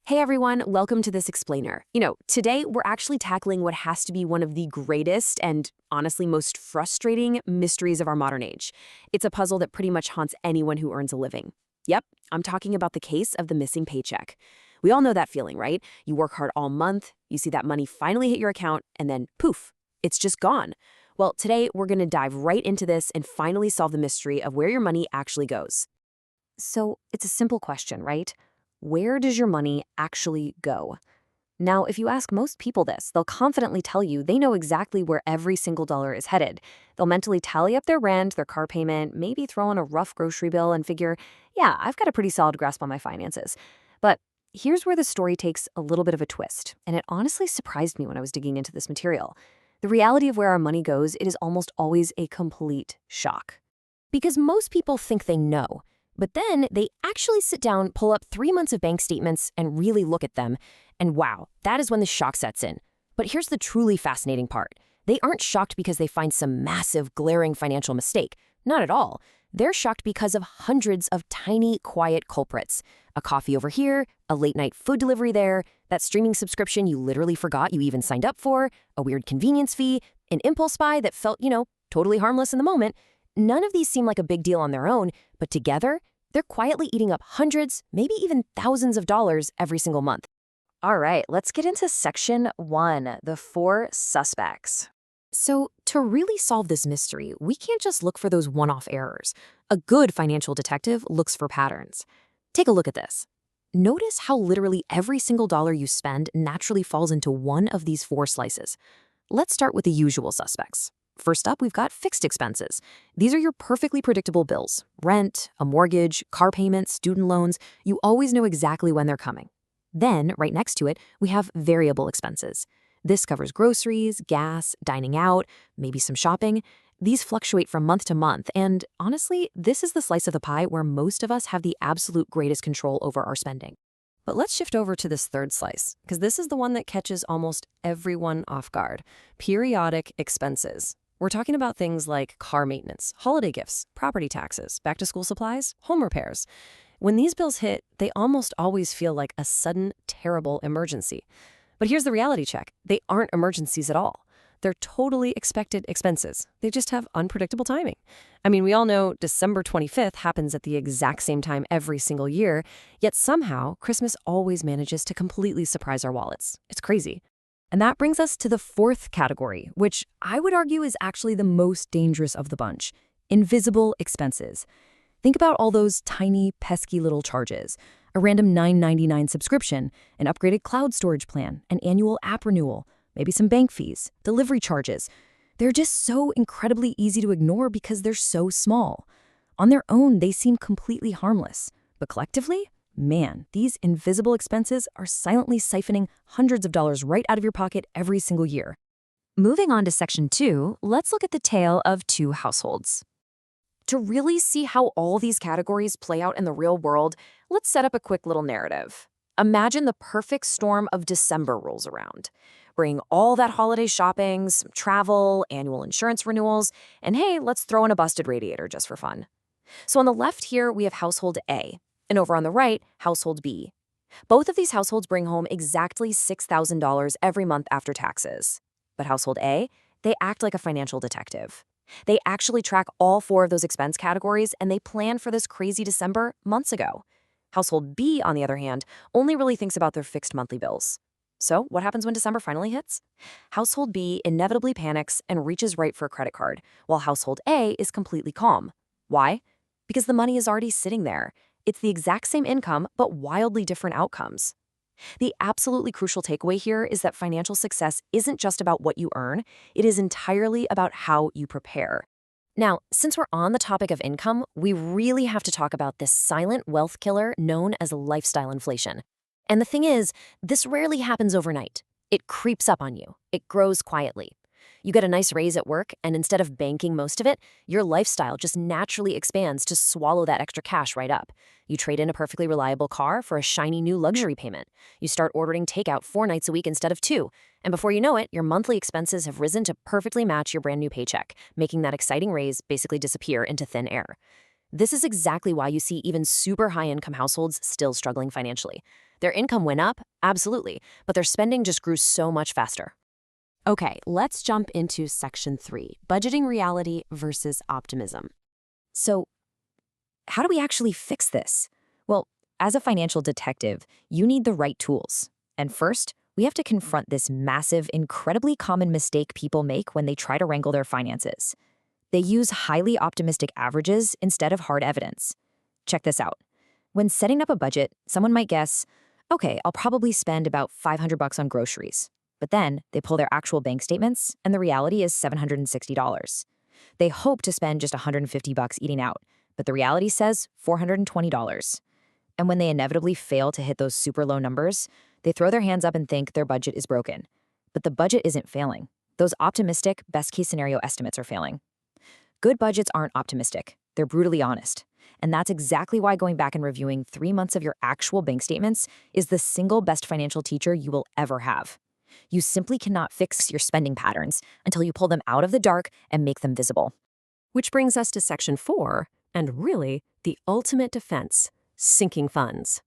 Hey everyone, welcome to this explainer. Today we're actually tackling what has to be one of the greatest and honestly most frustrating mysteries of our modern age. It's a puzzle that pretty much haunts anyone who earns a living. Yep, I'm talking about the case of the missing paycheck. We all know that feeling, right? You work hard all month, you see that money finally hit your account, and then poof, it's just gone. Well, today we're going to dive right into this and finally solve the mystery of where your money actually goes. So it's a simple question, right? Where does your money actually go? Now, if you ask most people this, they'll confidently tell you they know exactly where every single dollar is headed. They'll mentally tally up their rent, their car payment, maybe throw in a rough grocery bill and figure, yeah, I've got a pretty solid grasp on my finances. But here's where the story takes a little bit of a twist, and it honestly surprised me when I was digging into this material. The reality of where our money goes, it is almost always a complete shock. Because most people think they know. But then they actually sit down, pull up 3 months of bank statements, and really look at them. And wow, that is when the shock sets in. But here's the truly fascinating part. They aren't shocked because they find some massive, glaring financial mistake. Not at all. They're shocked because of hundreds of tiny, quiet culprits. A coffee over here, a late-night food delivery there, that streaming subscription you literally forgot you even signed up for, a weird convenience fee, an impulse buy that felt, totally harmless in the moment. None of these seem like a big deal on their own, but together, they're quietly eating up hundreds, maybe even thousands of dollars every single month. All right, let's get into section 1, the 4 suspects. So, to really solve this mystery, we can't just look for those one-off errors. A good financial detective looks for patterns. Take a look at this. Notice how literally every single dollar you spend naturally falls into one of these 4 slices. Let's start with the usual suspects. First up, we've got fixed expenses. These are your perfectly predictable bills. Rent, a mortgage, car payments, student loans. You always know exactly when they're coming. Then, right next to it, we have variable expenses. This covers groceries, gas, dining out, maybe some shopping. These fluctuate from month to month, and honestly, this is the slice of the pie where most of us have the absolute greatest control over our spending. But let's shift over to this third slice, because this is the one that catches almost everyone off guard. Periodic expenses. We're talking about things like car maintenance, holiday gifts, property taxes, back-to-school supplies, home repairs. When these bills hit, they almost always feel like a sudden, terrible emergency. But here's the reality check. They aren't emergencies at all. They're totally expected expenses. They just have unpredictable timing. I mean, we all know December 25th happens at the exact same time every single year, yet somehow Christmas always manages to completely surprise our wallets. It's crazy. And that brings us to the 4th category, which I would argue is actually the most dangerous of the bunch: invisible expenses. Think about all those tiny, pesky little charges: a random $9.99 subscription, an upgraded cloud storage plan, an annual app renewal, maybe some bank fees, delivery charges. They're just so incredibly easy to ignore because they're so small. On their own, they seem completely harmless, but collectively, man, these invisible expenses are silently siphoning hundreds of dollars right out of your pocket every single year. Moving on to section 2, let's look at the tale of 2 households. To really see how all these categories play out in the real world, let's set up a quick little narrative. Imagine the perfect storm of December rolls around. Bring all that holiday shopping, some travel, annual insurance renewals, and hey, let's throw in a busted radiator just for fun. So on the left here, we have household A. And over on the right, household B. Both of these households bring home exactly $6,000 every month after taxes. But household A, they act like a financial detective. They actually track all 4 of those expense categories, and they planned for this crazy December months ago. Household B, on the other hand, only really thinks about their fixed monthly bills. So what happens when December finally hits? Household B inevitably panics and reaches right for a credit card, while household A is completely calm. Why? Because the money is already sitting there. It's the exact same income, but wildly different outcomes. The absolutely crucial takeaway here is that financial success isn't just about what you earn, it is entirely about how you prepare. Now, since we're on the topic of income, we really have to talk about this silent wealth killer known as lifestyle inflation. And the thing is, this rarely happens overnight. It creeps up on you. It grows quietly. You get a nice raise at work, and instead of banking most of it, your lifestyle just naturally expands to swallow that extra cash right up. You trade in a perfectly reliable car for a shiny new luxury payment. You start ordering takeout 4 nights a week instead of 2. And before you know it, your monthly expenses have risen to perfectly match your brand new paycheck, making that exciting raise basically disappear into thin air. This is exactly why you see even super high-income households still struggling financially. Their income went up, absolutely, but their spending just grew so much faster. Okay, let's jump into section 3, budgeting reality versus optimism. So, how do we actually fix this? Well, as a financial detective, you need the right tools. And first, we have to confront this massive, incredibly common mistake people make when they try to wrangle their finances. They use highly optimistic averages instead of hard evidence. Check this out. When setting up a budget, someone might guess, okay, I'll probably spend about $500 on groceries. But then they pull their actual bank statements, and the reality is $760. They hope to spend just $150 eating out, but the reality says $420. And when they inevitably fail to hit those super low numbers, they throw their hands up and think their budget is broken. But the budget isn't failing. Those optimistic, best-case scenario estimates are failing. Good budgets aren't optimistic. They're brutally honest. And that's exactly why going back and reviewing 3 months of your actual bank statements is the single best financial teacher you will ever have. You simply cannot fix your spending patterns until you pull them out of the dark and make them visible. Which brings us to section 4, and really, the ultimate defense, sinking funds.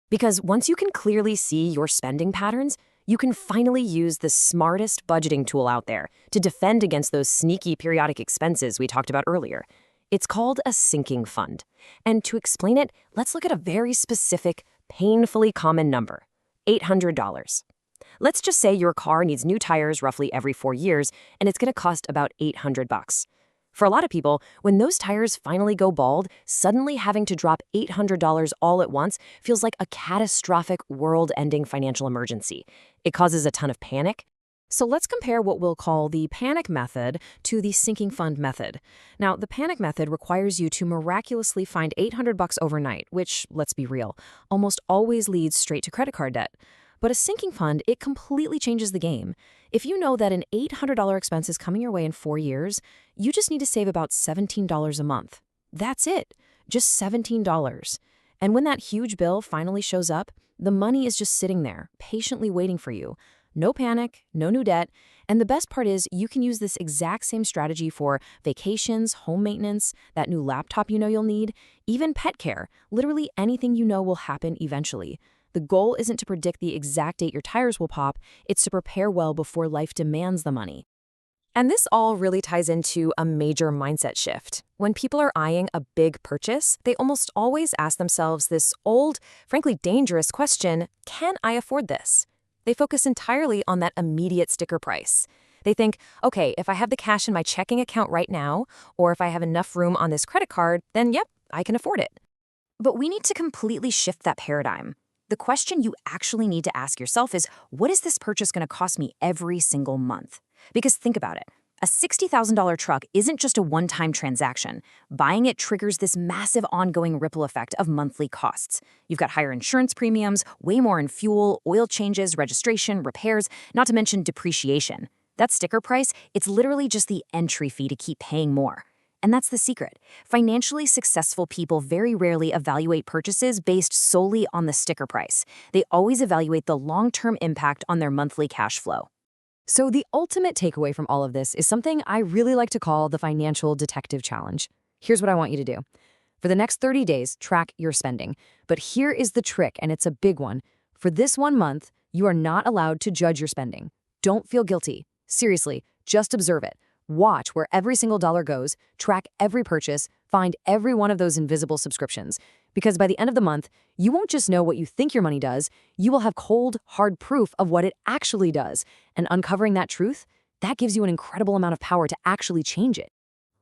Because once you can clearly see your spending patterns, you can finally use the smartest budgeting tool out there to defend against those sneaky periodic expenses we talked about earlier. It's called a sinking fund. And to explain it, let's look at a very specific, painfully common number, $800. Let's just say your car needs new tires roughly every 4 years, and it's going to cost about $800. For a lot of people, when those tires finally go bald, suddenly having to drop $800 all at once feels like a catastrophic, world-ending financial emergency. It causes a ton of panic. So let's compare what we'll call the panic method to the sinking fund method. Now, the panic method requires you to miraculously find $800 overnight, which, let's be real, almost always leads straight to credit card debt. But a sinking fund, it completely changes the game. If you know that an $800 expense is coming your way in 4 years, you just need to save about $17 a month. That's it, just $17. And when that huge bill finally shows up, the money is just sitting there, patiently waiting for you. No panic, no new debt, and the best part is you can use this exact same strategy for vacations, home maintenance, that new laptop you know you'll need, even pet care, literally anything you know will happen eventually. The goal isn't to predict the exact date your tires will pop, it's to prepare well before life demands the money. And this all really ties into a major mindset shift. When people are eyeing a big purchase, they almost always ask themselves this old, frankly dangerous question, can I afford this? They focus entirely on that immediate sticker price. They think, okay, if I have the cash in my checking account right now, or if I have enough room on this credit card, then yep, I can afford it. But we need to completely shift that paradigm. The question you actually need to ask yourself is, what is this purchase going to cost me every single month? Because think about it. A $60,000 truck isn't just a one-time transaction. Buying it triggers this massive ongoing ripple effect of monthly costs. You've got higher insurance premiums, way more in fuel, oil changes, registration, repairs, not to mention depreciation. That sticker price, it's literally just the entry fee to keep paying more. And that's the secret. Financially successful people very rarely evaluate purchases based solely on the sticker price. They always evaluate the long-term impact on their monthly cash flow. So the ultimate takeaway from all of this is something I really like to call the financial detective challenge. Here's what I want you to do. For the next 30 days, track your spending. But here is the trick, and it's a big one. For this 1 month, you are not allowed to judge your spending. Don't feel guilty. Seriously, just observe it. Watch where every single dollar goes, track every purchase, find every one of those invisible subscriptions. Because by the end of the month, you won't just know what you think your money does, you will have cold, hard proof of what it actually does. And uncovering that truth, that gives you an incredible amount of power to actually change it.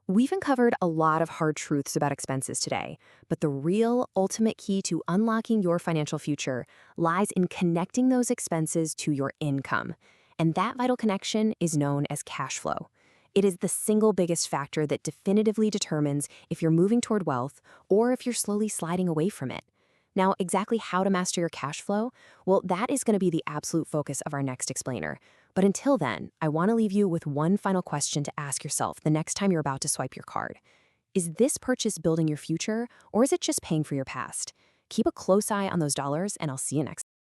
We've uncovered a lot of hard truths about expenses today, but the real ultimate key to unlocking your financial future lies in connecting those expenses to your income. And that vital connection is known as cash flow. It is the single biggest factor that definitively determines if you're moving toward wealth or if you're slowly sliding away from it. Now, exactly how to master your cash flow? Well, that is going to be the absolute focus of our next explainer. But until then, I want to leave you with one final question to ask yourself the next time you're about to swipe your card. Is this purchase building your future, or is it just paying for your past? Keep a close eye on those dollars, and I'll see you next time.